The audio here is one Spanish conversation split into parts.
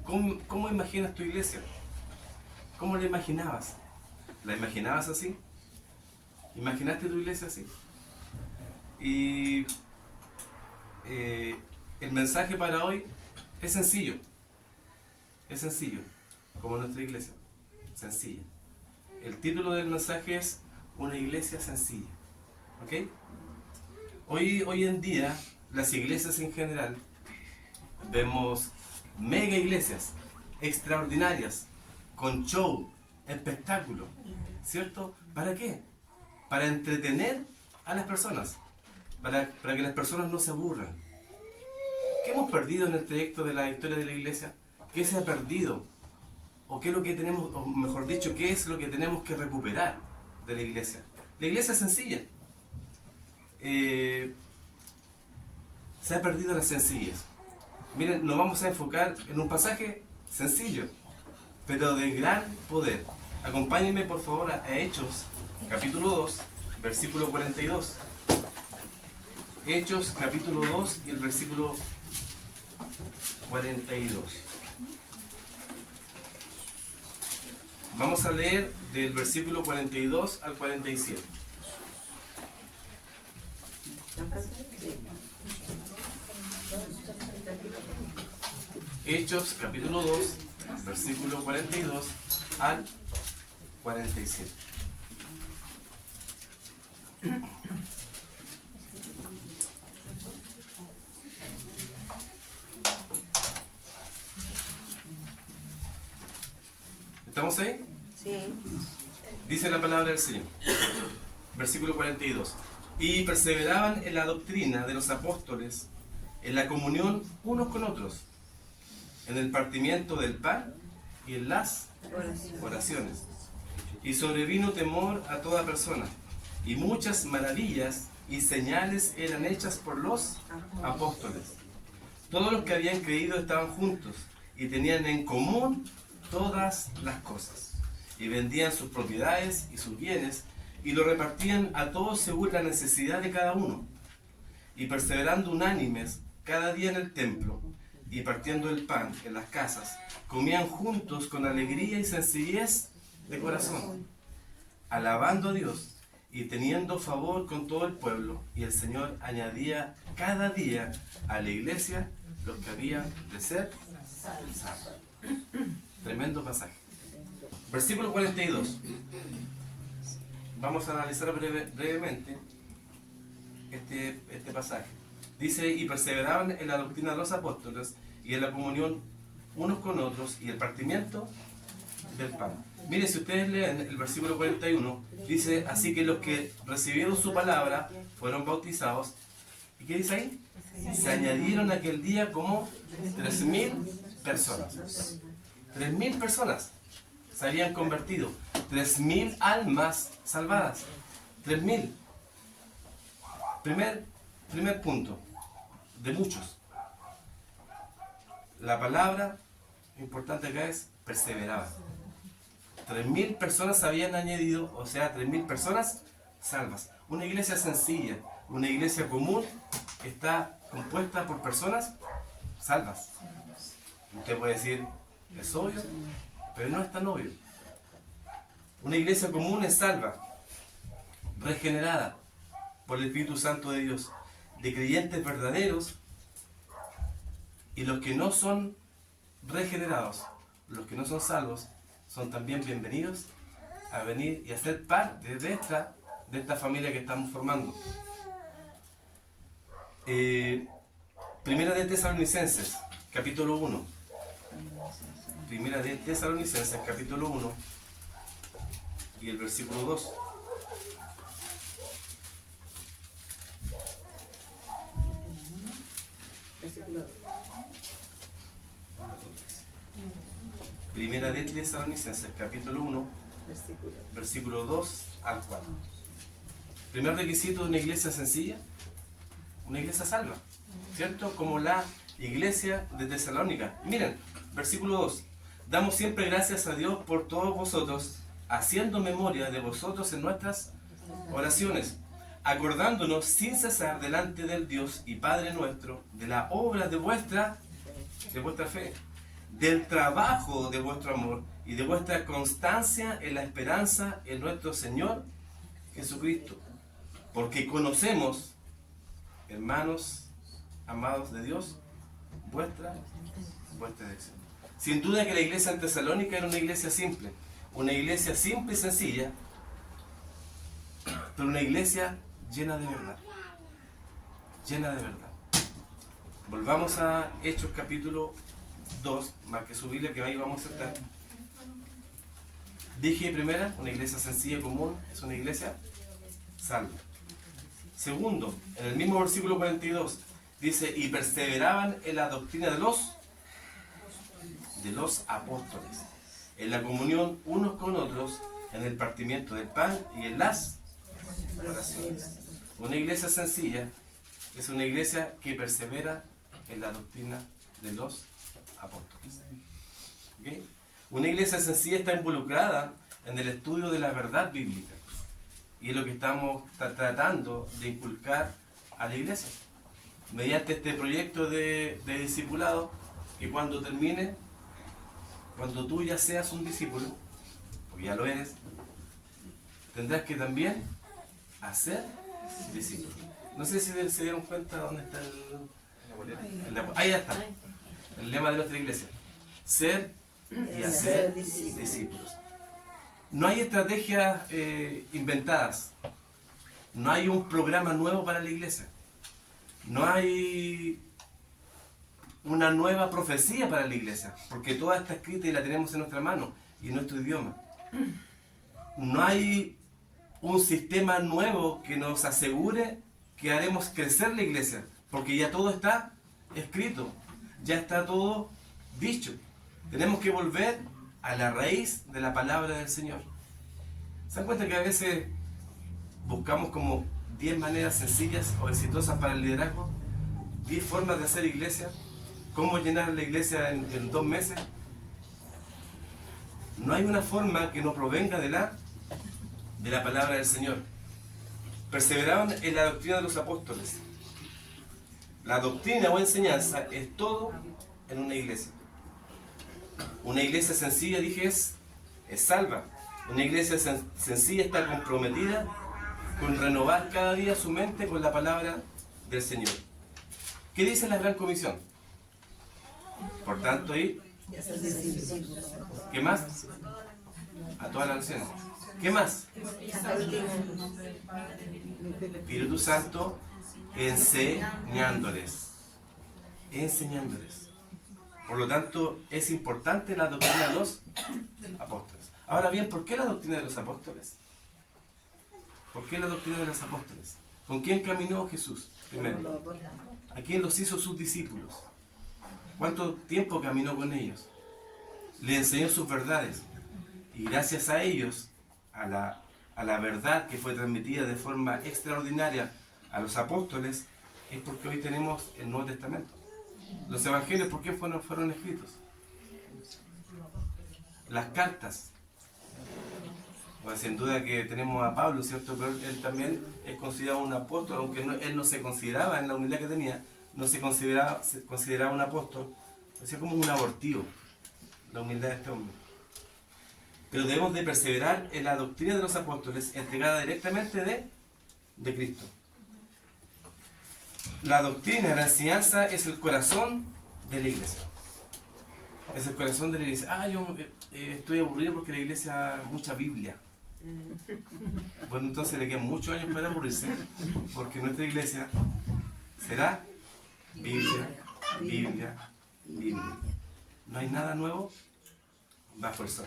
¿Cómo imaginas tu iglesia? ¿Cómo la imaginabas? ¿La imaginabas así? ¿Imaginaste tu iglesia así? Y el mensaje para hoy es sencillo. Es sencillo, como nuestra iglesia. Sencilla. El título del mensaje es Una iglesia sencilla. ¿Ok? Hoy en día, las iglesias en general, vemos mega iglesias extraordinarias, con show, espectáculo, ¿cierto? ¿Para qué? Para entretener a las personas, para que las personas no se aburran. ¿Qué hemos perdido en el trayecto de la historia de la iglesia? ¿Qué se ha perdido? ¿O qué es lo que tenemos, o mejor dicho, qué es lo que tenemos que recuperar de la iglesia? La iglesia es sencilla. Se ha perdido la sencillez. Miren, nos vamos a enfocar en un pasaje sencillo, pero de gran poder. Acompáñenme por favor a Hechos, capítulo 2, versículo 42. Hechos, capítulo 2 y el versículo 42. Vamos a leer del versículo 42 al 47. Hechos, capítulo 2, versículo 42 al 47. ¿Estamos ahí? Sí. Dice la palabra del Señor. Versículo 42. Y perseveraban en la doctrina de los apóstoles, en la comunión unos con otros, en el partimiento del pan y en las oraciones. Y sobrevino temor a toda persona, y muchas maravillas y señales eran hechas por los apóstoles. Todos los que habían creído estaban juntos y tenían en común todas las cosas, y vendían sus propiedades y sus bienes y lo repartían a todos según la necesidad de cada uno, y perseverando unánimes cada día en el templo y partiendo el pan en las casas, comían juntos con alegría y sencillez de corazón, alabando a Dios y teniendo favor con todo el pueblo, y el Señor añadía cada día a la iglesia los que habían de ser salvos. Tremendo pasaje. Versículo 42. Vamos a analizar brevemente este pasaje. Dice, y perseveraban en la doctrina de los apóstoles y en la comunión unos con otros y el partimiento del pan. Miren, si ustedes leen el versículo 41, dice, así que los que recibieron su palabra fueron bautizados. ¿Y qué dice ahí? Se añadieron aquel día como 3.000 personas. 3.000 personas se habían convertido. 3.000 almas salvadas. 3.000. Primer punto, de muchos. La palabra importante acá es perseveraban. 3.000 personas se habían añadido, o sea, 3.000 personas salvas. Una iglesia sencilla, una iglesia común, está compuesta por personas salvas. Usted puede decir, es obvio, pero no es tan obvio. Una iglesia común es salva, regenerada por el Espíritu Santo de Dios, de creyentes verdaderos, y los que no son regenerados, los que no son salvos, son también bienvenidos a venir y a ser parte de esta familia que estamos formando. Primera de Tesalonicenses, capítulo 1. Primera de Tesalonicenses, capítulo 1 y el versículo 2. Primera de Tesalonicenses, capítulo 1, versículo 2 al 4. Primer requisito de una iglesia sencilla, una iglesia salva, ¿cierto? Como la iglesia de Tesalónica. Miren, versículo 2. Damos siempre gracias a Dios por todos vosotros, haciendo memoria de vosotros en nuestras oraciones, acordándonos sin cesar delante del Dios y Padre nuestro de la obra de vuestra fe, del trabajo de vuestro amor y de vuestra constancia en la esperanza en nuestro Señor Jesucristo. Porque conocemos, hermanos amados de Dios, vuestra elección. Sin duda que la iglesia en Tesalónica era una iglesia simple y sencilla, pero una iglesia llena de verdad. Volvamos a Hechos capítulo 2, marque su Biblia que ahí vamos a estar. Dije primera, una iglesia sencilla y común es una iglesia salva. Segundo, en el mismo versículo 42, dice, y perseveraban en la doctrina de los apóstoles, en la comunión unos con otros, en el partimiento del pan y en las oraciones. Una iglesia sencilla es una iglesia que persevera en la doctrina de los apóstoles. ¿Okay? Una iglesia sencilla está involucrada en el estudio de la verdad bíblica. Y es lo que estamos tratando de inculcar a la iglesia. Mediante este proyecto de discipulado, que cuando termine, cuando tú ya seas un discípulo, porque ya lo eres, tendrás que también hacer discípulos. No sé si se dieron cuenta dónde está ahí está, el lema de nuestra iglesia. Ser y hacer discípulos. No hay estrategias inventadas. No hay un programa nuevo para la iglesia. No hay una nueva profecía para la iglesia, porque toda está escrita y la tenemos en nuestra mano y en nuestro idioma. No hay un sistema nuevo que nos asegure que haremos crecer la iglesia, porque ya todo está escrito, ya está todo dicho. Tenemos que volver a la raíz de la palabra del Señor. ¿Se dan cuenta que a veces buscamos como 10 maneras sencillas o exitosas para el liderazgo? 10 formas de hacer iglesia. ¿Cómo llenar la iglesia en 2 meses? No hay una forma que no provenga de la palabra del Señor. Perseveraban en la doctrina de los apóstoles. La doctrina o enseñanza es todo en una iglesia. Una iglesia sencilla, dije, es salva. Una iglesia sencilla está comprometida con renovar cada día su mente con la palabra del Señor. ¿Qué dice la Gran Comisión? Por tanto, ir. ¿Qué más? A todas las naciones. ¿Qué más? Espíritu Santo enseñándoles. Por lo tanto, es importante la doctrina de los apóstoles. Ahora bien, ¿por qué la doctrina de los apóstoles? ¿Por qué la doctrina de los apóstoles? ¿Con quién caminó Jesús primero? ¿A quién los hizo sus discípulos? ¿Cuánto tiempo caminó con ellos? Le enseñó sus verdades. Y gracias a ellos, a la verdad que fue transmitida de forma extraordinaria a los apóstoles, es porque hoy tenemos el Nuevo Testamento. Los evangelios, ¿por qué fueron escritos? Las cartas. Pues sin duda que tenemos a Pablo, ¿cierto? Pero él también es considerado un apóstol, aunque él no se consideraba, en la humildad que tenía, no se consideraba un apóstol, es como un abortivo, la humildad de este hombre. Pero debemos de perseverar en la doctrina de los apóstoles, entregada directamente de Cristo. La doctrina, la enseñanza es el corazón de la iglesia. Es el corazón de la iglesia. Yo estoy aburrido porque la iglesia mucha Biblia. Bueno, entonces le quedan muchos años para aburrirse, porque nuestra iglesia será Biblia. No hay nada nuevo bajo el sol.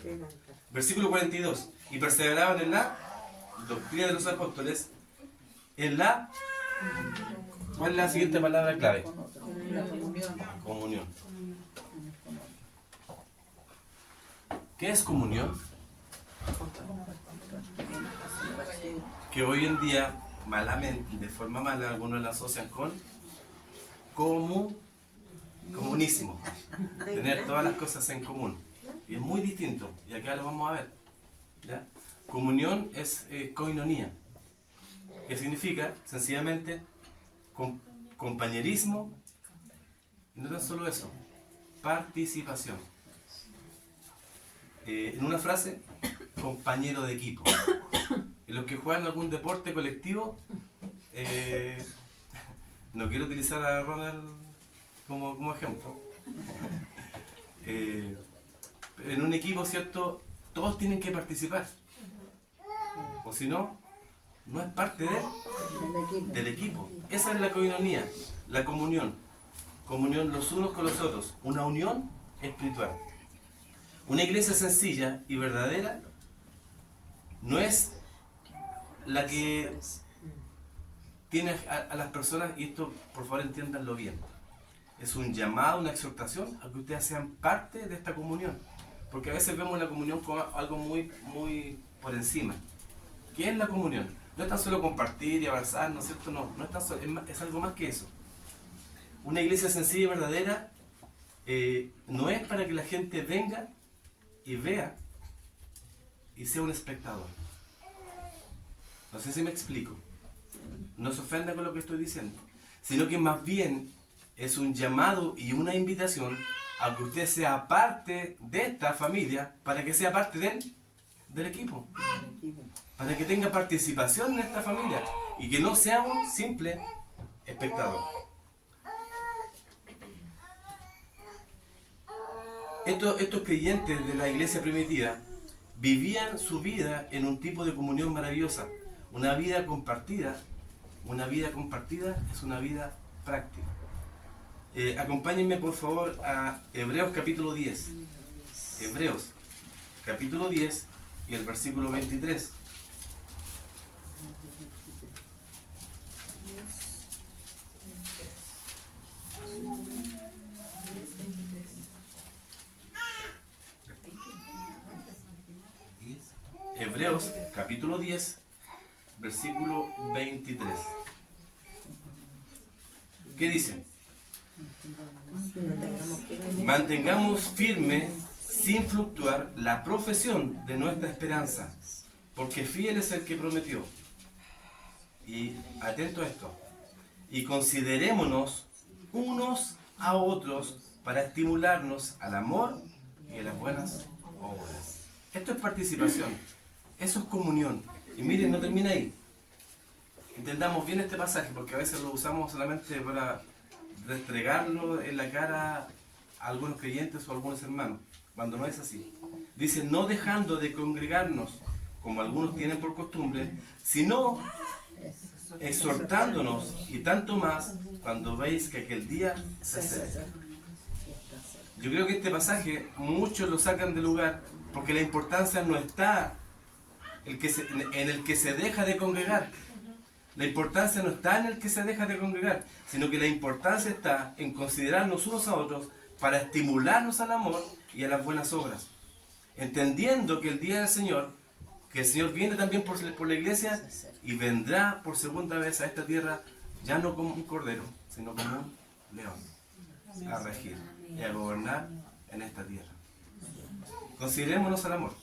Versículo 42. Y perseveraban en la doctrina de los apóstoles, en la... ¿Cuál es la siguiente palabra clave? Comunión. ¿Qué es comunión? Que hoy en día, malamente, de forma mala, algunos la asocian con comunismo. Tener todas las cosas en común. Y es muy distinto. Y acá lo vamos a ver. ¿Ya? Comunión es koinonía. que significa sencillamente compañerismo, y no tan solo eso, participación. En una frase, compañero de equipo. Y los que juegan algún deporte colectivo, no quiero utilizar a Ronald como ejemplo. En un equipo, ¿cierto? Todos tienen que participar. O si no, no es parte del equipo. Esa es la coinonía, la comunión. Comunión los unos con los otros. Una unión espiritual. Una iglesia sencilla y verdadera no es la que tiene a las personas, y esto por favor entiéndanlo bien, es un llamado, una exhortación a que ustedes sean parte de esta comunión. Porque a veces vemos la comunión como algo muy por encima. ¿Qué es la comunión? No es tan solo compartir y avanzar, ¿no es cierto? No es tan solo, es algo más que eso. Una iglesia sencilla y verdadera no es para que la gente venga y vea y sea un espectador. No sé si me explico. No se ofenda con lo que estoy diciendo, sino que más bien es un llamado y una invitación a que usted sea parte de esta familia, para que sea parte del equipo, para que tenga participación en esta familia y que no sea un simple espectador. Estos creyentes de la iglesia primitiva vivían su vida en un tipo de comunión maravillosa. Una vida compartida es una vida práctica. Acompáñenme por favor a Hebreos capítulo 10. Hebreos capítulo 10 y el versículo 23. Hebreos capítulo 10, versículo 23. ¿Qué dice? Mantengamos firme, sin fluctuar, la profesión de nuestra esperanza, porque fiel es el que prometió. Y atento a esto. Y considerémonos unos a otros para estimularnos al amor y a las buenas obras. Esto es participación. Eso es comunión. Y miren, no termina ahí. Entendamos bien este pasaje, porque a veces lo usamos solamente para restregarlo en la cara a algunos creyentes o a algunos hermanos, cuando no es así. Dice, no dejando de congregarnos, como algunos tienen por costumbre, sino exhortándonos, y tanto más cuando veis que aquel día se acerca. Yo creo que este pasaje muchos lo sacan de lugar, porque la importancia no está en el que se deja de congregar. La importancia no está en el que se deja de congregar, sino que la importancia está en considerarnos unos a otros para estimularnos al amor y a las buenas obras. Entendiendo que el día del Señor, que el Señor viene también por la iglesia y vendrá por segunda vez a esta tierra, ya no como un cordero, sino como un león, a regir y a gobernar en esta tierra. Considerémonos al amor,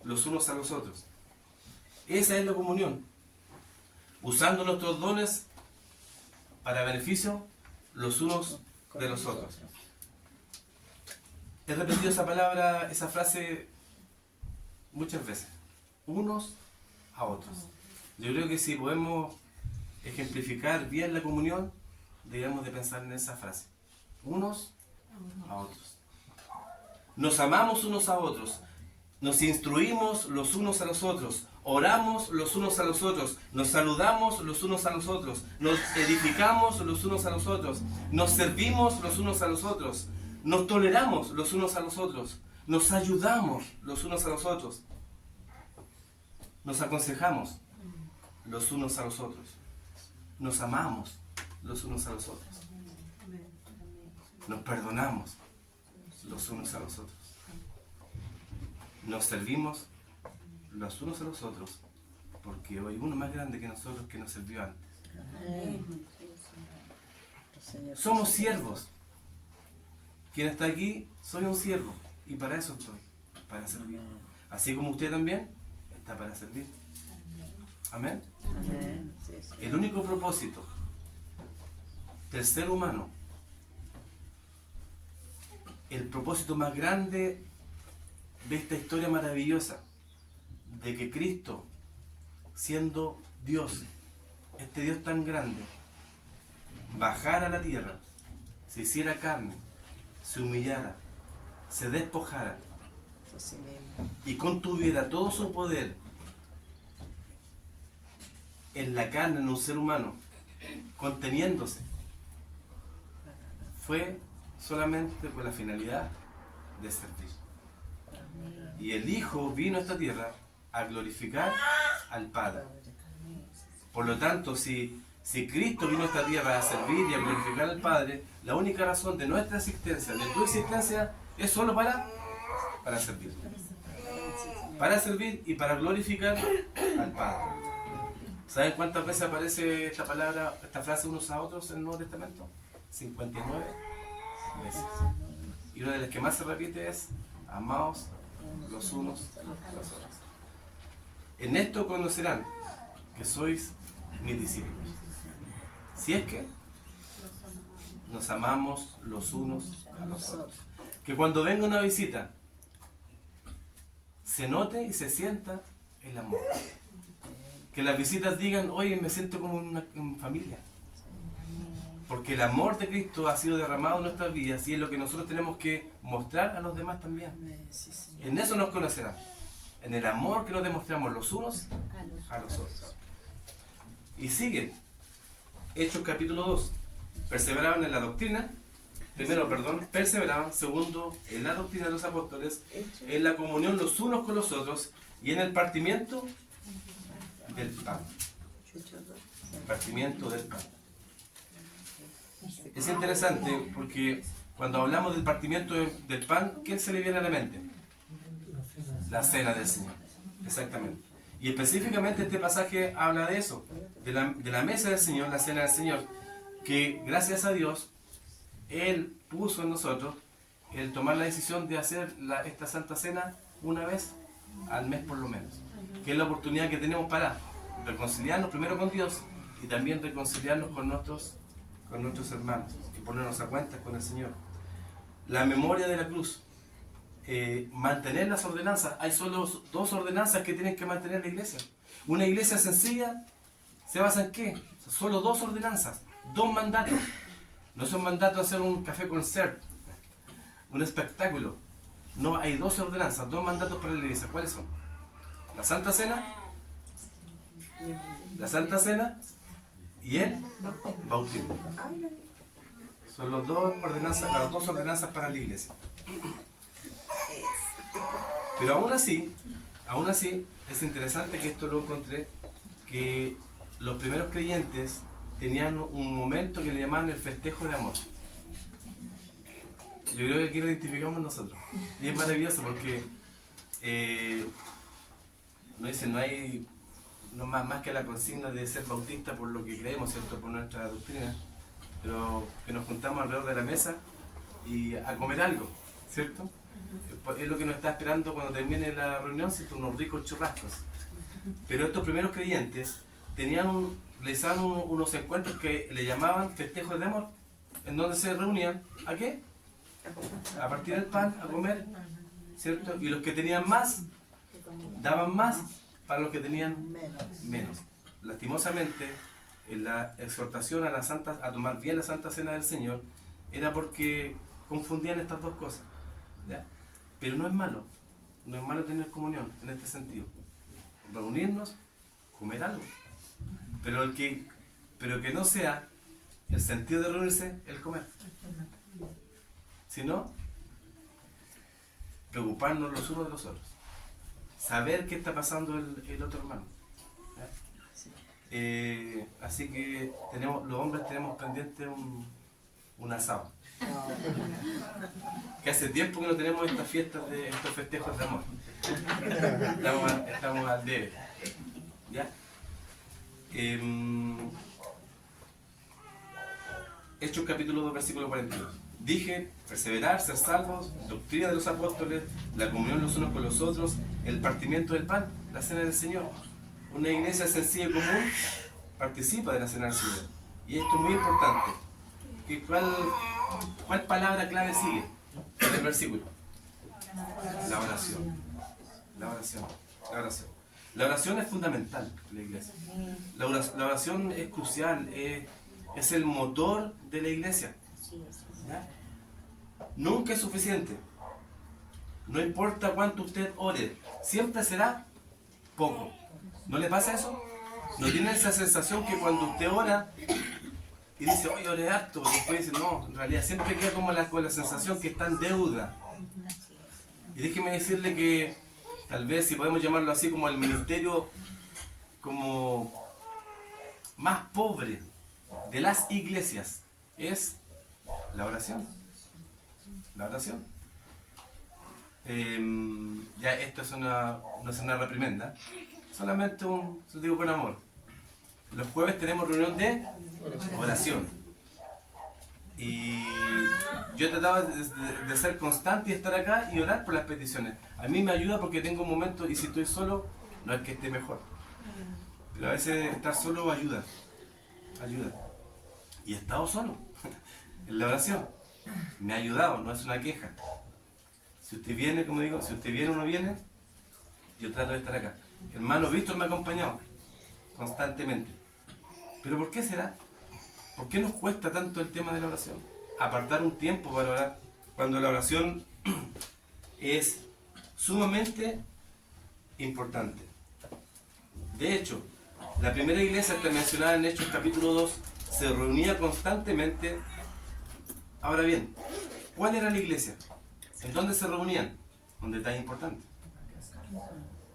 los unos a los otros. Esa es la comunión. Usando nuestros dones para beneficio los unos de los otros. He repetido esa palabra, esa frase muchas veces. Unos a otros. Yo creo que si podemos ejemplificar bien la comunión, debemos de pensar en esa frase. Unos a otros. Nos amamos unos a otros. Nos instruimos los unos a los otros. Oramos los unos a los otros, nos saludamos los unos a los otros, nos edificamos los unos a los otros, nos servimos los unos a los otros, nos toleramos los unos a los otros, nos ayudamos los unos a los otros, nos aconsejamos los unos a los otros, nos amamos los unos a los otros, nos perdonamos los unos a los otros, nos servimos los unos a los otros, porque hay uno más grande que nosotros que nos sirvió antes. Somos siervos. Quien está aquí, soy un siervo, y para eso estoy, para servir. Así como usted también está para servir. Amén. el único propósito del ser humano, el propósito más grande de esta historia maravillosa, de que Cristo, siendo Dios, este Dios tan grande, bajara a la tierra, se hiciera carne, se humillara, se despojara y contuviera todo su poder en la carne, en un ser humano, conteniéndose, fue solamente con la finalidad de servir. Y el Hijo vino a esta tierra a glorificar al Padre. Por lo tanto, si Cristo vino a esta tierra a servir y a glorificar al Padre, la única razón de nuestra existencia, de tu existencia, es solo para servir. Para servir y para glorificar al Padre. ¿Saben cuántas veces aparece esta palabra, esta frase unos a otros en el Nuevo Testamento? 59 veces. Y una de las que más se repite es: amaos los unos a los otros. En esto conocerán que sois mis discípulos, si es que nos amamos los unos a los otros. Que cuando venga una visita se note y se sienta el amor. Que las visitas digan: oye, me siento como en familia. Porque el amor de Cristo ha sido derramado en nuestras vidas y es lo que nosotros tenemos que mostrar a los demás también. En eso nos conocerán. En el amor que nos demostramos los unos a los otros. Y sigue. Hechos capítulo 2. Perseveraban en la doctrina. Primero, perseveraban. Segundo, en la doctrina de los apóstoles. En la comunión los unos con los otros. Y en el partimiento del pan. Partimiento del pan. Es interesante porque cuando hablamos del partimiento del pan, ¿qué se le viene a la mente? La cena del Señor. Exactamente. Y específicamente este pasaje habla de eso, de la mesa del Señor, la cena del Señor, que gracias a Dios, Él puso en nosotros el tomar la decisión de hacer esta Santa Cena una vez al mes por lo menos, que es la oportunidad que tenemos para reconciliarnos primero con Dios y también reconciliarnos con nuestros hermanos y ponernos a cuentas con el Señor. La memoria de la cruz, mantener las ordenanzas. Hay solo dos ordenanzas que tienen que mantener la iglesia. Una iglesia sencilla se basa en ¿qué? Solo dos ordenanzas, dos mandatos. No es un mandato hacer un café concert, un espectáculo. No, hay dos ordenanzas, dos mandatos para la iglesia. ¿Cuáles son? La Santa Cena y el bautismo. Son las dos ordenanzas para la iglesia. Pero aún así, es interesante que esto lo encontré, que los primeros creyentes tenían un momento que le llamaban el festejo de amor. Yo creo que aquí lo identificamos nosotros. Y es maravilloso porque no hay más que la consigna de ser bautista por lo que creemos, ¿cierto? Por nuestra doctrina, pero que nos juntamos alrededor de la mesa y a comer algo, ¿cierto? Es lo que nos está esperando cuando termine la reunión, ¿cierto? Unos ricos churrascos. Pero estos primeros creyentes realizaban unos encuentros que le llamaban festejos de amor, en donde se reunían, ¿a qué? A partir del pan, a comer, ¿cierto? Y los que tenían más, daban más para los que tenían menos. Lastimosamente, en la exhortación a tomar bien la Santa Cena del Señor, era porque confundían estas dos cosas, ¿ya? Pero no es malo tener comunión en este sentido. Reunirnos, comer algo. Pero que no sea el sentido de reunirse el comer. Sino, preocuparnos los unos de los otros. Saber qué está pasando el otro hermano. Así que los hombres tenemos pendiente un asado. Que hace tiempo que no tenemos estas fiestas, estos festejos de amor. Estamos al debe. ¿Ya? Hechos capítulo 2, versículo 42. Dije, perseverar, ser salvos, doctrina de los apóstoles, la comunión los unos con los otros, el partimiento del pan, la cena del Señor. Una iglesia sencilla y común participa de la cena del Señor. Y esto es muy importante. ¿Cuál palabra clave sigue en el versículo? La oración. La oración. La oración. La oración es fundamental en la iglesia. La oración es crucial, es el motor de la iglesia. ¿Ya? Nunca es suficiente. No importa cuánto usted ore, siempre será poco. ¿No le pasa eso? ¿No tiene esa sensación que cuando usted ora y dice, oye, oré harto, y después dice, no, en realidad siempre queda como con la sensación que está en deuda? Y déjeme decirle que tal vez, si podemos llamarlo así, como el ministerio como más pobre de las iglesias es la oración. La oración. Ya esto es no es una reprimenda, solamente se lo digo con amor. Los jueves tenemos reunión de oración. Y yo he tratado de ser constante y estar acá y orar por las peticiones. A mí me ayuda porque tengo un momento, y si estoy solo, no es que esté mejor. Pero a veces estar solo ayuda. Ayuda. Y he estado solo en la oración. Me ha ayudado, no es una queja. Si usted viene, como digo, si usted viene o no viene, yo trato de estar acá. Hermano Víctor me ha acompañado constantemente. ¿Pero por qué será? ¿Por qué nos cuesta tanto el tema de la oración? Apartar un tiempo para orar, cuando la oración es sumamente importante. De hecho, la primera iglesia está mencionada en Hechos capítulo 2, se reunía constantemente. Ahora bien, ¿cuál era la iglesia? ¿En dónde se reunían? Un detalle importante.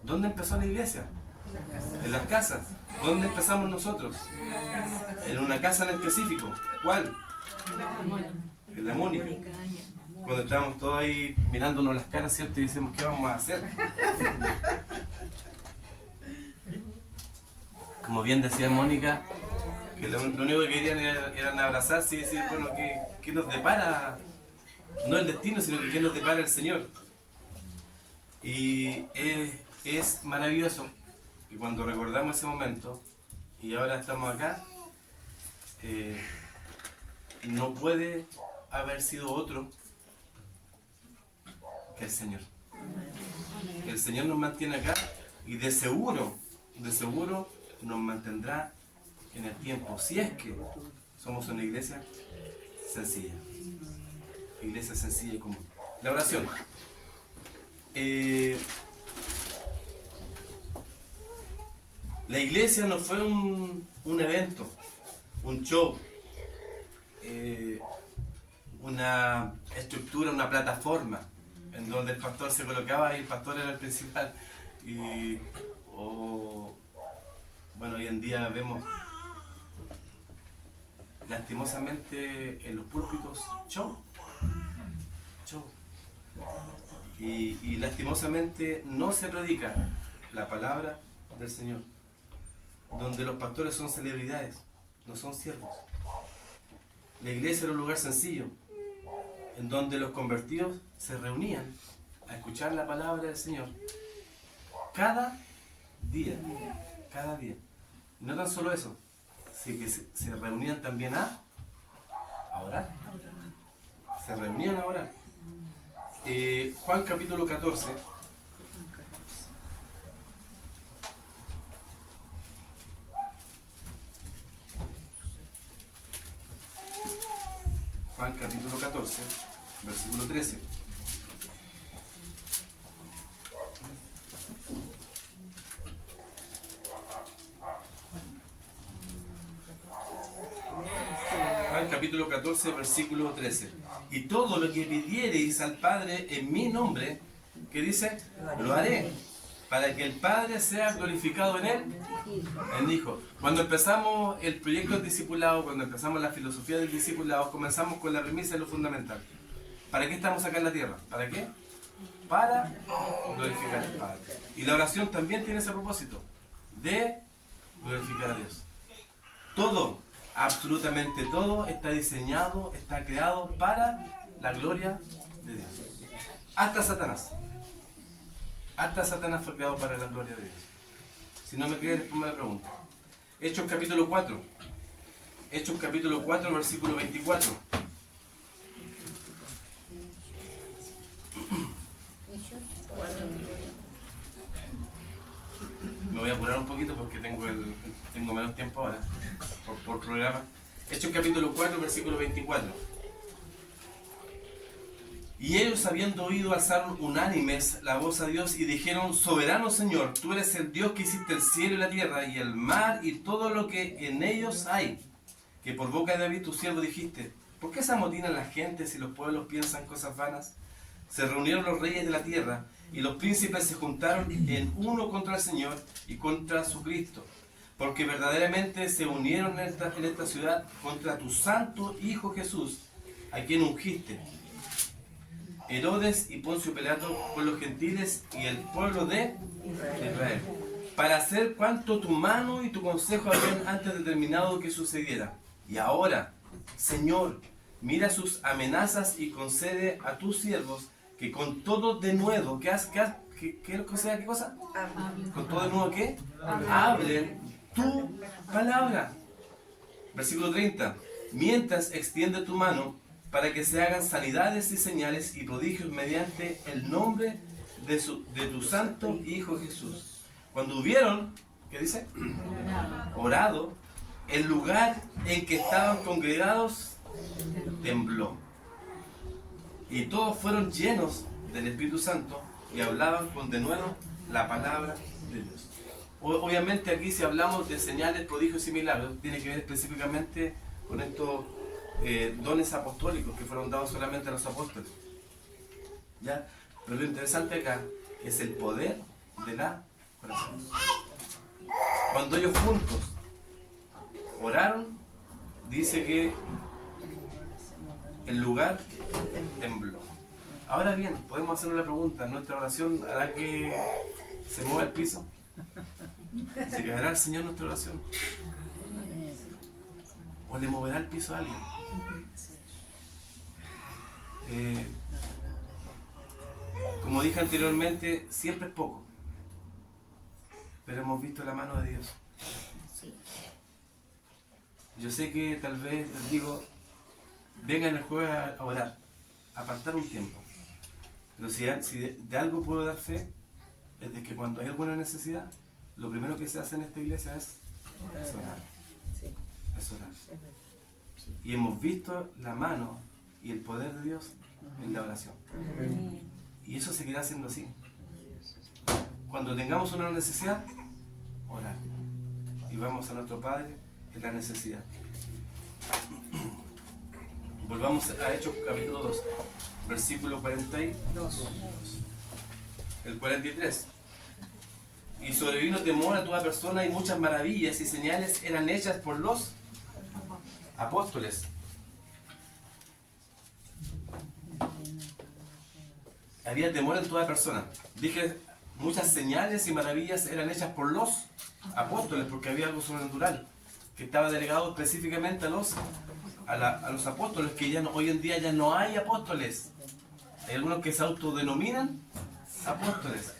¿Dónde empezó la iglesia? En las casas. ¿Dónde empezamos nosotros? En una casa en específico. ¿Cuál? En la Mónica. Cuando estábamos todos ahí mirándonos las caras, ¿cierto? Y decimos, ¿qué vamos a hacer? Como bien decía Mónica, que lo único que querían eran abrazarse y decir, bueno, ¿qué nos depara? No el destino, sino que ¿qué nos depara el Señor? Y es maravilloso que cuando recordamos ese momento, y ahora estamos acá, no puede haber sido otro que el Señor. El Señor nos mantiene acá y de seguro nos mantendrá en el tiempo, si es que somos una iglesia sencilla. Iglesia sencilla y común. La oración. La iglesia no fue un evento, un show, una estructura, una plataforma en donde el pastor se colocaba y el pastor era el principal. Bueno, hoy en día vemos lastimosamente en los púlpitos show. Y lastimosamente no se predica la palabra del Señor, donde los pastores son celebridades, no son siervos. La iglesia era un lugar sencillo, en donde los convertidos se reunían a escuchar la palabra del Señor cada día. Y no tan solo eso, sino que se reunían también a orar. Se reunían a orar. Juan capítulo 14. Juan capítulo 14, versículo 13. Juan capítulo 14, versículo 13. Y todo lo que pidiereis al Padre en mi nombre, ¿qué dice? Lo haré, para que el Padre sea glorificado en él, en Hijo. Cuando empezamos el proyecto del discipulado, cuando empezamos la filosofía del discipulado, comenzamos con la premisa de lo fundamental. ¿Para qué estamos acá en la tierra? ¿Para qué? Para glorificar al Padre. Y la oración también tiene ese propósito, de glorificar a Dios. Todo, absolutamente todo, está diseñado, está creado para la gloria de Dios. Hasta Satanás. Hasta Satanás fue creado para la gloria de Dios. Si no me creen, después me la pregunto. Hechos capítulo 4. Hechos capítulo 4, versículo 24. Me voy a apurar un poquito porque tengo menos tiempo ahora por programa. Hechos capítulo 4, versículo 24. Y ellos, habiendo oído, alzaron unánimes la voz a Dios y dijeron: Soberano Señor, tú eres el Dios que hiciste el cielo y la tierra y el mar y todo lo que en ellos hay, que por boca de David tu siervo dijiste: ¿por qué se amotinan las gentes y los pueblos piensan cosas vanas? Se reunieron los reyes de la tierra y los príncipes se juntaron en uno contra el Señor y contra su Cristo, porque verdaderamente se unieron en esta ciudad contra tu santo Hijo Jesús, a quien ungiste, Herodes y Poncio Pilato, con los gentiles y el pueblo de Israel, para hacer cuanto tu mano y tu consejo habían antes determinado que sucediera. Y ahora, Señor, mira sus amenazas y concede a tus siervos que con todo denuedo, ¿qué cosa? Con todo denuedo, ¿qué? Hablen tu palabra. Versículo 30. Mientras extiende tu mano para que se hagan sanidades y señales y prodigios mediante el nombre de tu santo Hijo Jesús. Cuando hubieron, ¿qué dice? Orado, el lugar en que estaban congregados tembló. Y todos fueron llenos del Espíritu Santo y hablaban con denuedo la palabra de Dios. Obviamente aquí, si hablamos de señales, prodigios y milagros, tiene que ver específicamente con estos dones apostólicos que fueron dados solamente a los apóstoles. ¿Ya? Pero lo interesante acá es el poder de la oración. Cuando ellos juntos oraron, dice que el lugar tembló. Ahora bien, podemos hacer una pregunta: ¿nuestra oración hará que se mueva el piso? ¿Se quedará el Señor nuestra oración? ¿O le moverá el piso a alguien? Como dije anteriormente, siempre es poco, pero hemos visto la mano de Dios. Yo sé que tal vez les digo: vengan el jueves a orar, a apartar un tiempo. Pero si de algo puedo dar fe, es de que cuando hay alguna necesidad, lo primero que se hace en esta iglesia es orar. Es orar. Y hemos visto la mano y el poder de Dios en la oración. Y eso seguirá siendo así. Cuando tengamos una necesidad, orar. Y vamos a nuestro Padre en la necesidad. Volvamos a Hechos capítulo 2, versículo 42. El 43. Y sobrevino temor a toda persona y muchas maravillas y señales eran hechas por los apóstoles. Había temor en toda persona. Dije, muchas señales y maravillas eran hechas por los apóstoles, porque había algo sobrenatural que estaba delegado específicamente a los apóstoles, que ya no, hoy en día ya no hay apóstoles. Hay algunos que se autodenominan apóstoles,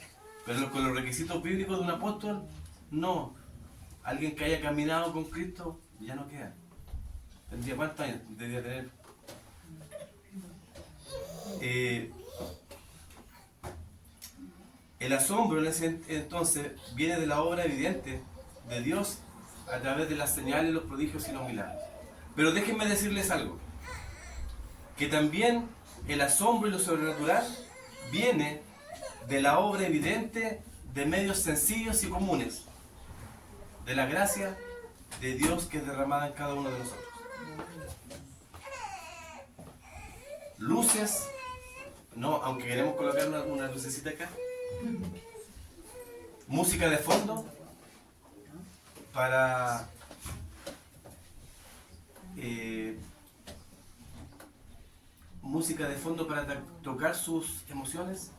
pero con los requisitos bíblicos de un apóstol, no. Alguien que haya caminado con Cristo ya no queda. ¿Tendría cuántos años? Debería tener. El asombro en ese entonces viene de la obra evidente de Dios a través de las señales, los prodigios y los milagros. Pero déjenme decirles algo, que también el asombro y lo sobrenatural viene de la obra evidente de medios sencillos y comunes, de la gracia de Dios que es derramada en cada uno de nosotros. Luces, no, aunque queremos colocar una lucecita acá. Música de fondo para tocar sus emociones.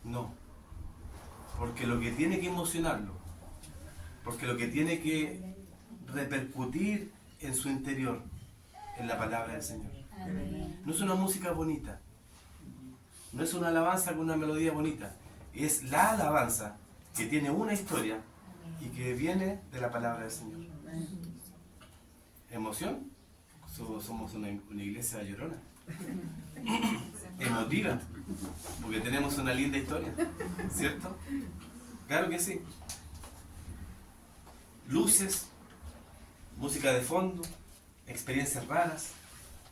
No, porque lo que tiene que emocionarlo, porque lo que tiene que repercutir en su interior es la palabra del Señor. No es una música bonita, no es una alabanza con una melodía bonita, es la alabanza que tiene una historia y que viene de la palabra del Señor. ¿Emoción? Somos una iglesia llorona. Emotiva, porque tenemos una linda historia, ¿cierto? Claro que sí. Luces, música de fondo, experiencias raras.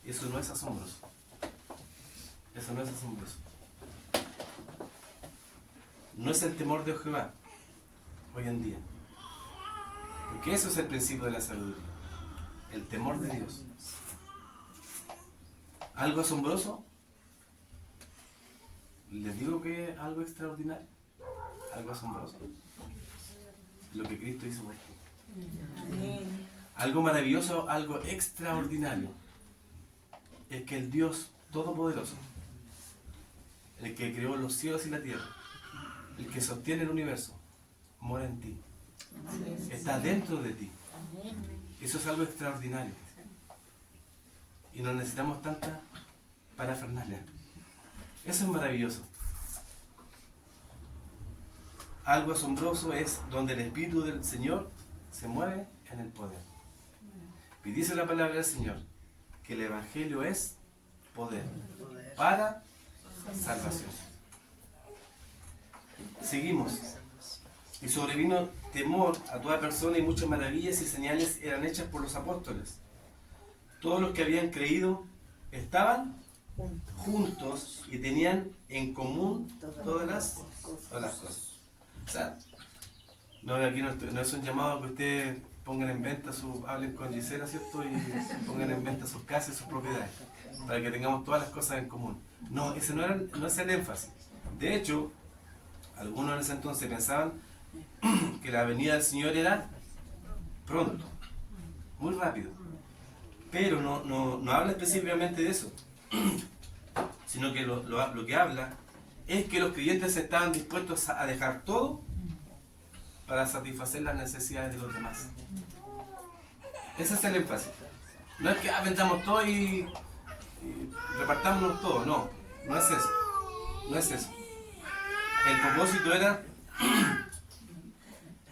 Eso no es asombroso. Eso no es asombroso. No es el temor de Jehová hoy en día. Porque eso es el principio de la sabiduría. El temor de Dios. ¿Algo asombroso? Les digo que es algo extraordinario. Algo asombroso. Lo que Cristo hizo por ti. Algo maravilloso, algo extraordinario. Es que el Dios Todopoderoso, el que creó los cielos y la tierra, el que sostiene el universo, mora en ti. Está dentro de ti. Eso es algo extraordinario. Y no necesitamos tanta parafernalia. Eso es maravilloso. Algo asombroso es donde el Espíritu del Señor se mueve en el poder. Y dice la palabra del Señor que el Evangelio es poder para salvación. Seguimos. Y sobrevino temor a toda persona y muchas maravillas y señales eran hechas por los apóstoles. Todos los que habían creído estaban juntos y tenían en común todas las cosas. O sea, aquí no es un llamado a que ustedes pongan en venta hablen con Gisela, ¿cierto? Y pongan en venta sus casas y sus propiedades, para que tengamos todas las cosas en común. No, ese no es el énfasis. De hecho, algunos en ese entonces pensaban que la venida del Señor era pronto, muy rápido. Pero no habla específicamente de eso, sino que lo que habla es que los creyentes estaban dispuestos a dejar todo para satisfacer las necesidades de los demás. Ese es el énfasis. No es que vendamos todo y repartámonos todo, no es eso. No es eso. El propósito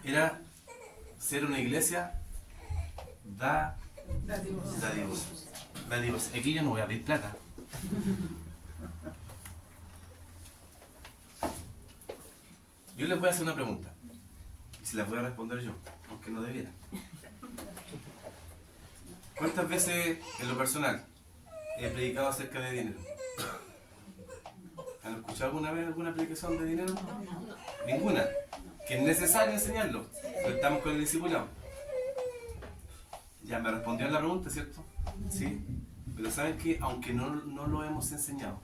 era ser una iglesia dadivosa. Aquí yo no voy a pedir plata. Yo les voy a hacer una pregunta. Y se las voy a responder yo, aunque no debiera. ¿Cuántas veces en lo personal he predicado acerca de dinero? ¿Han escuchado alguna vez alguna predicación de dinero? Ninguna. Que es necesario enseñarlo. Pero estamos con el discipulado. Ya me respondió la pregunta, ¿cierto? Sí. Pero saben que aunque no lo hemos enseñado,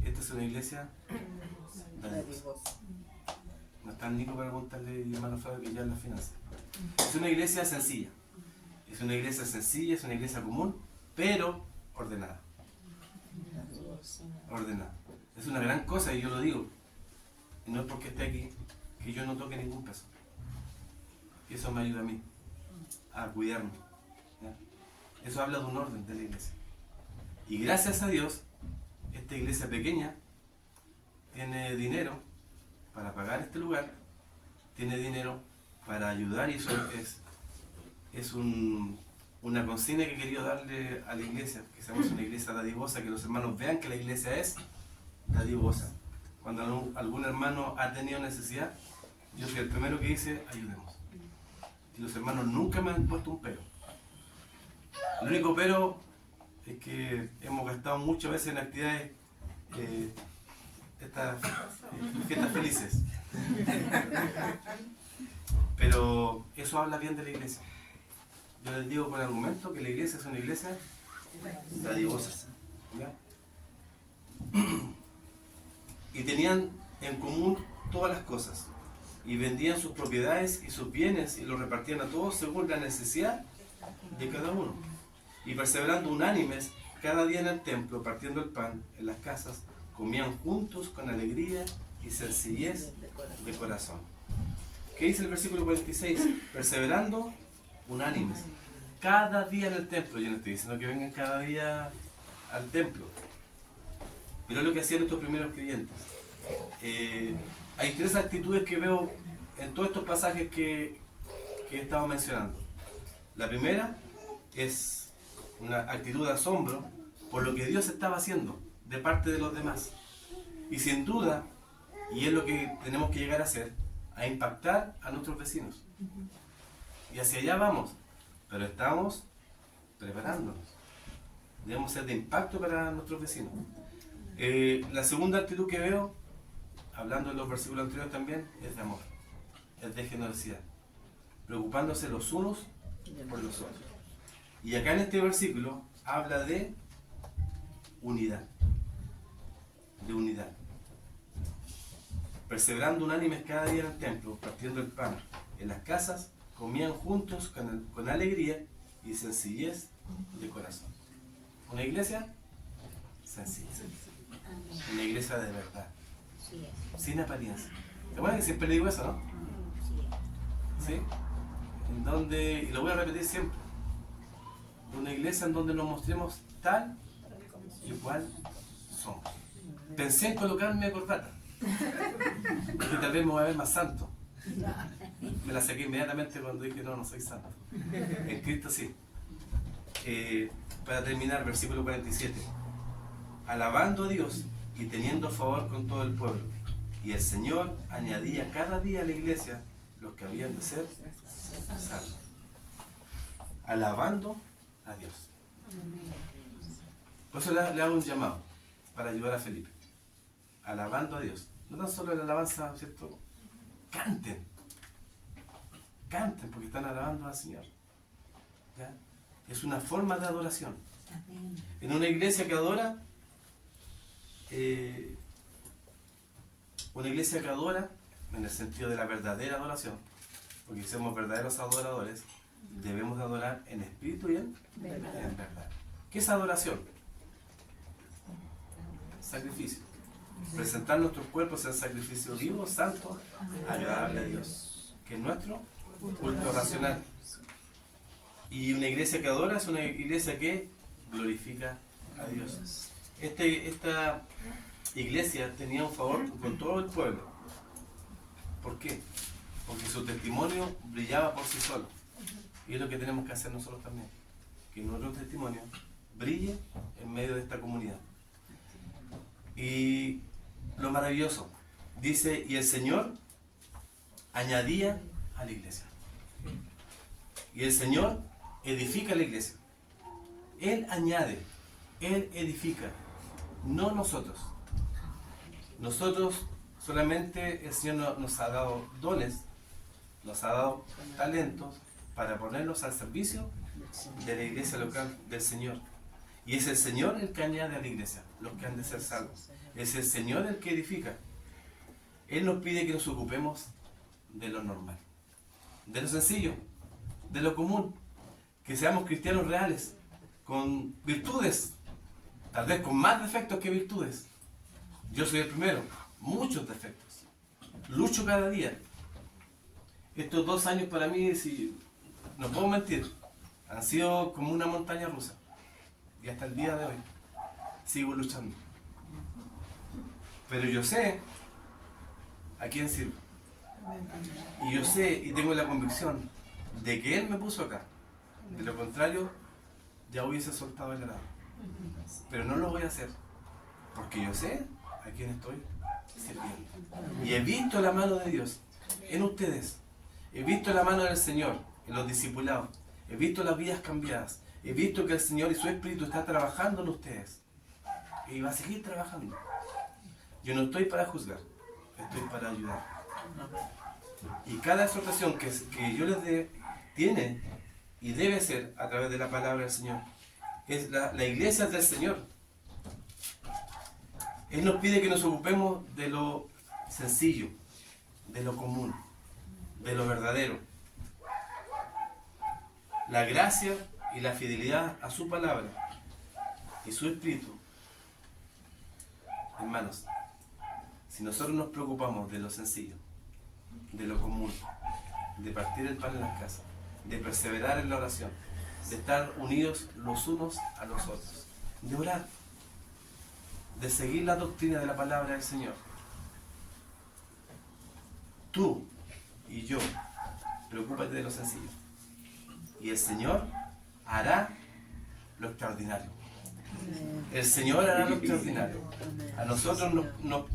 esta es una iglesia dadivosa. No está Nico para preguntarle a hermano Fabio que ya en las finanzas. Es una iglesia sencilla. Es una iglesia común, pero ordenada. Ordenada. Es una gran cosa y yo lo digo. Y no es porque esté aquí que yo no toque ningún peso. Y eso me ayuda a mí a cuidarme. ¿Ya? Eso habla de un orden de la iglesia. Y gracias a Dios, esta iglesia pequeña tiene dinero para pagar este lugar, tiene dinero para ayudar, y eso es una consigna que he querido darle a la iglesia, que seamos una iglesia dadivosa, que los hermanos vean que la iglesia es dadivosa. Cuando algún hermano ha tenido necesidad, yo soy el primero que dice, ayudemos. Y los hermanos nunca me han puesto un pero. El único pero es que hemos gastado muchas veces en actividades, estas fiestas felices. Pero eso habla bien de la iglesia. Yo les digo con argumento que la iglesia es una iglesia dadivosa. ¿Ya? Y tenían en común todas las cosas. Y vendían sus propiedades y sus bienes y los repartían a todos según la necesidad de cada uno. Y perseverando unánimes cada día en el templo, partiendo el pan en las casas, comían juntos con alegría y sencillez de corazón. ¿Qué dice el versículo 46? Perseverando unánimes. Cada día en el templo. Yo no estoy diciendo que vengan cada día al templo. Pero es lo que hacían estos primeros creyentes. Hay tres actitudes que veo en todos estos pasajes que he estado mencionando. La primera es una actitud de asombro por lo que Dios estaba haciendo de parte de los demás. Y sin duda, y es lo que tenemos que llegar a hacer, a impactar a nuestros vecinos. Y hacia allá vamos, pero estamos preparándonos. Debemos ser de impacto para nuestros vecinos. La segunda actitud que veo, hablando de los versículos anteriores también, es de amor, es de generosidad, preocupándose los unos por los otros. Y acá en este versículo habla de unidad, perseverando unánimes cada día en el templo, partiendo el pan en las casas, comían juntos con alegría y sencillez de corazón. Una iglesia sencilla, una iglesia de verdad, sin apariencia. ¿Te acuerdas que siempre le digo eso, no? ¿Sí? En donde, y lo voy a repetir siempre, una iglesia en donde nos mostremos tal y cual somos. Pensé en colocarme corbata, porque tal vez me voy a ver más santo. Me la saqué inmediatamente cuando dije no soy santo. En Cristo sí. Para terminar, versículo 47. Alabando a Dios y teniendo favor con todo el pueblo. Y el Señor añadía cada día a la iglesia los que habían de ser salvos. Alabando a Dios. Por eso le hago un llamado para ayudar a Felipe. Alabando a Dios. No tan solo la alabanza, ¿cierto? Canten. Canten porque están alabando al Señor. ¿Ya? Es una forma de adoración. En una iglesia que adora, en el sentido de la verdadera adoración, porque si somos verdaderos adoradores, debemos de adorar en espíritu y en verdad. ¿Qué es adoración? Sacrificio. Presentar nuestros cuerpos en sacrificio vivo, santo, agradable a Dios, que es nuestro culto racional. Y una iglesia que adora es una iglesia que glorifica a Dios. Esta iglesia tenía un favor con todo el pueblo. ¿Por qué? Porque su testimonio brillaba por sí solo. Y es lo que tenemos que hacer nosotros también. Que nuestro testimonio brille en medio de esta comunidad. Y lo maravilloso, dice, y el Señor añadía a la iglesia. Y el Señor edifica la iglesia. Él añade, Él edifica, no nosotros. Nosotros solamente el Señor nos ha dado dones, nos ha dado talentos para ponerlos al servicio de la iglesia local del Señor. Y es el Señor el que añade a la iglesia, los que han de ser salvos. Es el Señor el que edifica. Él nos pide que nos ocupemos de lo normal, de lo sencillo, de lo común, que seamos cristianos reales, con virtudes, tal vez con más defectos que virtudes. Yo soy el primero, muchos defectos. Lucho cada día. Estos 2 años para mí, si no puedo mentir, han sido como una montaña rusa. Y hasta el día de hoy sigo luchando. Pero yo sé a quién sirvo. Y yo sé y tengo la convicción de que Él me puso acá. De lo contrario, ya hubiese soltado el arado. Pero no lo voy a hacer. Porque yo sé a quién estoy sirviendo. Y he visto la mano de Dios en ustedes. He visto la mano del Señor en los discipulados. He visto las vidas cambiadas. He visto que el Señor y su Espíritu está trabajando en ustedes. Y va a seguir trabajando. Yo no estoy para juzgar, estoy para ayudar. Y cada exhortación que yo les dé tiene y debe ser a través de la palabra del Señor. Es la iglesia del Señor. Él nos pide que nos ocupemos de lo sencillo, de lo común, de lo verdadero. La gracia y la fidelidad a su palabra y su Espíritu. Hermanos, si nosotros nos preocupamos de lo sencillo, de lo común, de partir el pan en las casas, de perseverar en la oración, de estar unidos los unos a los otros, de orar, de seguir la doctrina de la palabra del Señor, tú y yo, preocúpate de lo sencillo. y el Señor hará lo extraordinario. El Señor hará lo extraordinario. A nosotros nos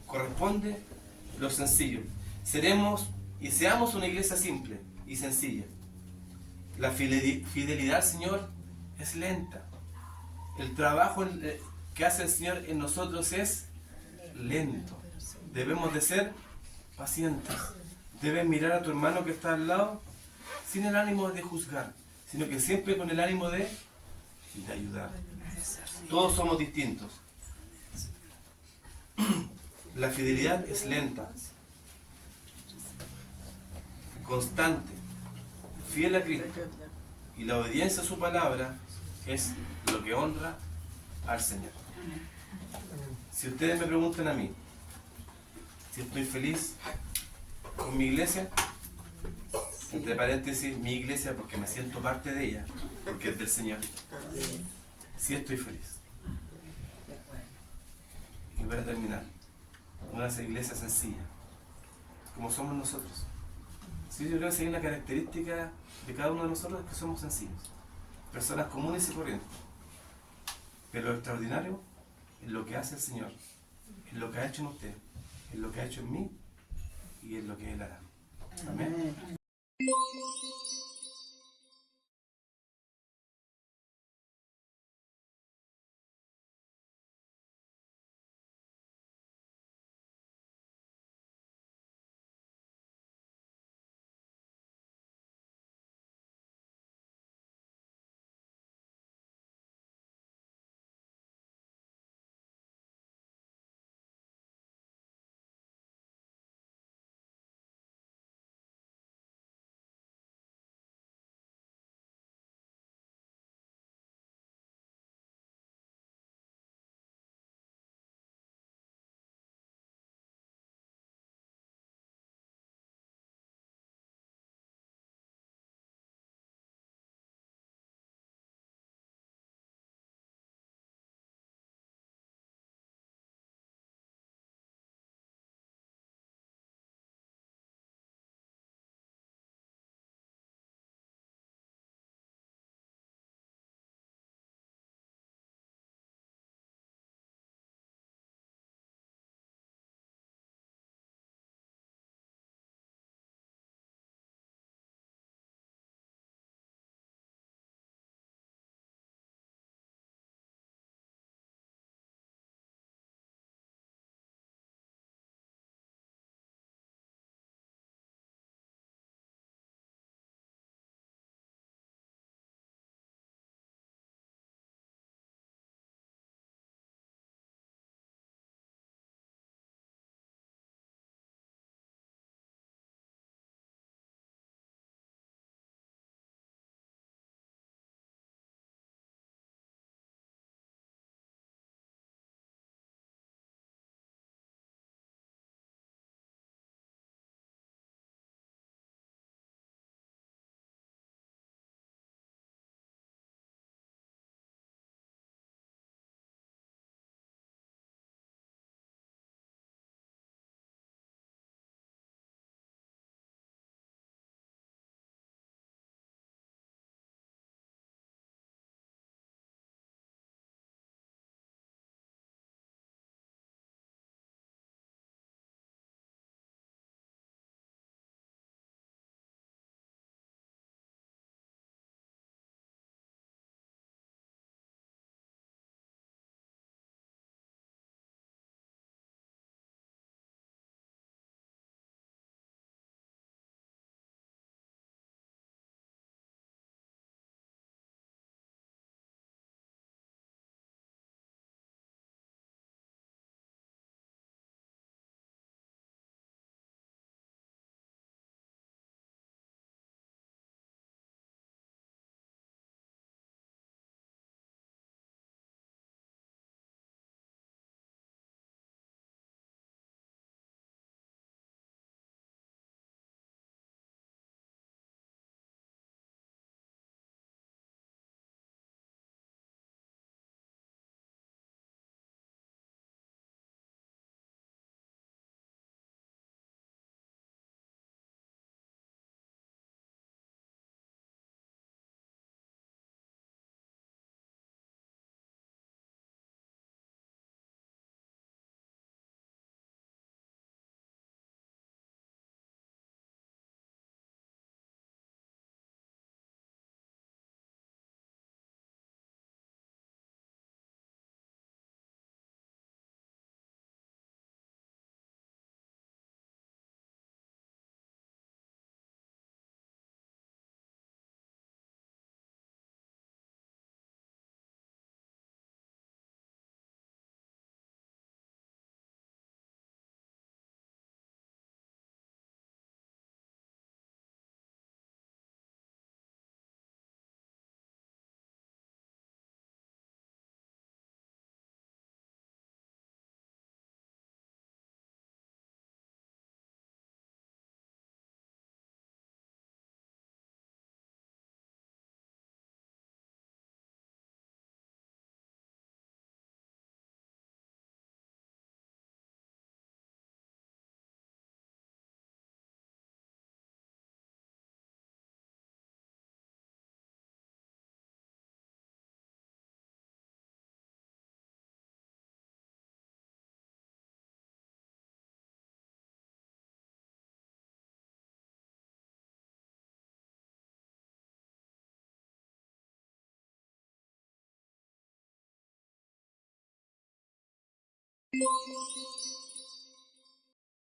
corresponde lo sencillo. Seremos y seamos una iglesia simple y sencilla. La fidelidad al Señor es lenta. El trabajo que hace el Señor en nosotros es lento. Debemos de ser pacientes. Debes mirar a tu hermano que está al lado sin el ánimo de juzgar, sino que siempre con el ánimo de ayudar. Todos somos distintos. La fidelidad es lenta, constante, fiel a Cristo. Y la obediencia a su palabra es lo que honra al Señor. Si ustedes me preguntan a mí si estoy feliz con mi iglesia, entre paréntesis, mi iglesia, porque me siento parte de ella, porque es del Señor, sí estoy feliz. Y para terminar, una iglesia sencilla, como somos nosotros. Sí, yo creo que hay una característica de cada uno de nosotros, es que somos sencillos, personas comunes y corrientes. Pero lo extraordinario es lo que hace el Señor, es lo que ha hecho en usted, es lo que ha hecho en mí y es lo que Él hará. Amén.